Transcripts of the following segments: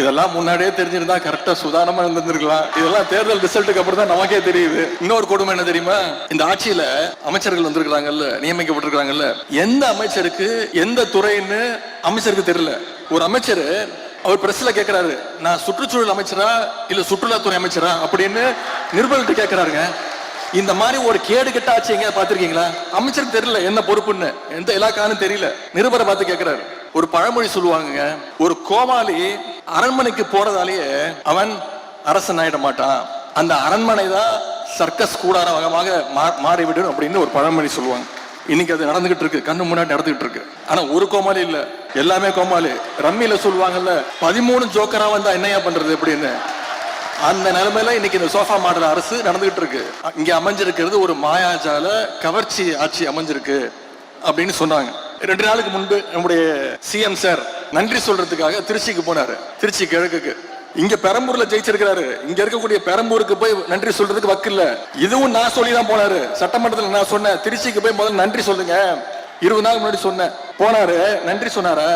இதெல்லாம் முன்னாடியே தெரிஞ்சிருந்தா கரெக்டா சுதாரணமா இருந்திருக்கலாம். இதெல்லாம் தேர்தல் ரிசல்ட்டுக்கு அப்புறம் தான் நமக்கே தெரியுது. இன்னொரு கொடுமை என்ன தெரியுமா? இந்த ஆட்சியில அமைச்சர்கள் வந்திருக்காங்கல்ல, நியமிக்கப்பட்டிருக்காங்கல்ல, எந்த அமைச்சருக்கு எந்த துறைன்னு அமைச்சருக்கு தெரியல. ஒரு அமைச்சர் அவர் பிரஸ்ல கேட்கிறாரு, நான் சுற்றுச்சூழல் அமைச்சரா இல்ல சுற்றுலாத்துறை அமைச்சரா அப்படின்னு நிருபர்கிட்ட கேட்கிறாருங்க. இந்த மாதிரி ஒரு கேடு கெட்ட ஆட்சி எங்க பாத்திருக்கீங்களா? அமைச்சருக்கு தெரியல என்ன பொறுப்புன்னு, எந்த இலாக்கான்னு தெரியல. நிருபரை பார்த்து கேட்கிறாரு. ஒரு பழமொழி சொல்லுவாங்க, ஒரு கோமாளி அரண்மனைக்கு போறதாலேயே அவன் அரசன் ஆயிட மாட்டான், அந்த அரண்மனை தான் சர்க்கஸ் கூடாரமாக மாறிவிடும் அப்படின்னு ஒரு பழமொழி சொல்லுவாங்க. இன்னைக்கு அது நடந்துகிட்டு இருக்கு, கண்ணு முன்னாடி நடந்துகிட்டு இருக்கு. ஆனா ஒரு கோமாளி இல்ல, எல்லாமே கோமாளி. ரம்மியில சொல்லுவாங்கல்ல, 13 ஜோக்கரா வந்தா என்னையா பண்றது அப்படின்னு. அந்த நிலைமையில இன்னைக்கு இந்த சோஃபா மாடல் அரசு நடந்துகிட்டு இருக்கு. இங்க அமைஞ்சிருக்கிறது ஒரு மாயாஜால கவர்ச்சி ஆட்சி அமைஞ்சிருக்கு அப்படின்னு சொன்னாங்க. 2 நாளுக்கு முன்பு நம்முடைய சிஎம் சார் நன்றி சொல்றதுக்காக திருச்சிக்கு போனாரு. திருச்சி கிழக்குக்கு. இங்க பெரம்பூர்ல ஜெயிச்சிருக்கிறாரு. இங்க இருக்கக்கூடிய பெரம்பூருக்கு போய் நன்றி சொல்றதுக்கு வக்கில்ல. இதுவும் நான் சொல்லி தான் போனாரு. சட்டமன்றத்தில் நான் சொன்னேன், திருச்சிக்கு போய் முதல்ல நன்றி சொல்லுங்க. 20 நாள் முன்னாடி சொன்னேன். போனாரு, நன்றி சொன்னாரா?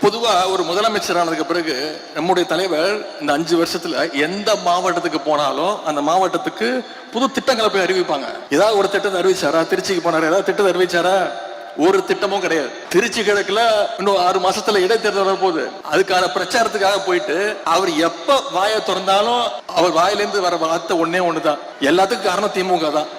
பொதுவா ஒரு முதலமைச்சர் ஆனதுக்கு பிறகு நம்முடைய தலைவர் இந்த 5 வருஷத்துல எந்த மாவட்டத்துக்கு போனாலும் அந்த மாவட்டத்துக்கு புது திட்டங்களை போய் அறிவிப்பாங்க. ஏதாவது ஒரு திட்டத்தை அறிவிச்சாரா? திருச்சிக்கு போனாரு, ஏதாவது திட்டத்தை அறிவிச்சாரா? ஒரு திட்டமும் கிடையாது. திருச்சி கிழக்குல இன்னும் 6 மாசத்துல இடைத்தேர்தல் வரப்போகுது. அதுக்கான பிரச்சாரத்துக்காக போயிட்டு அவர் எப்ப வாயை திறந்தாலும் அவர் வாயிலிருந்து வர வார்த்தை ஒன்னே ஒண்ணுதான், எல்லாத்துக்கும் காரணம் திமுக தான்.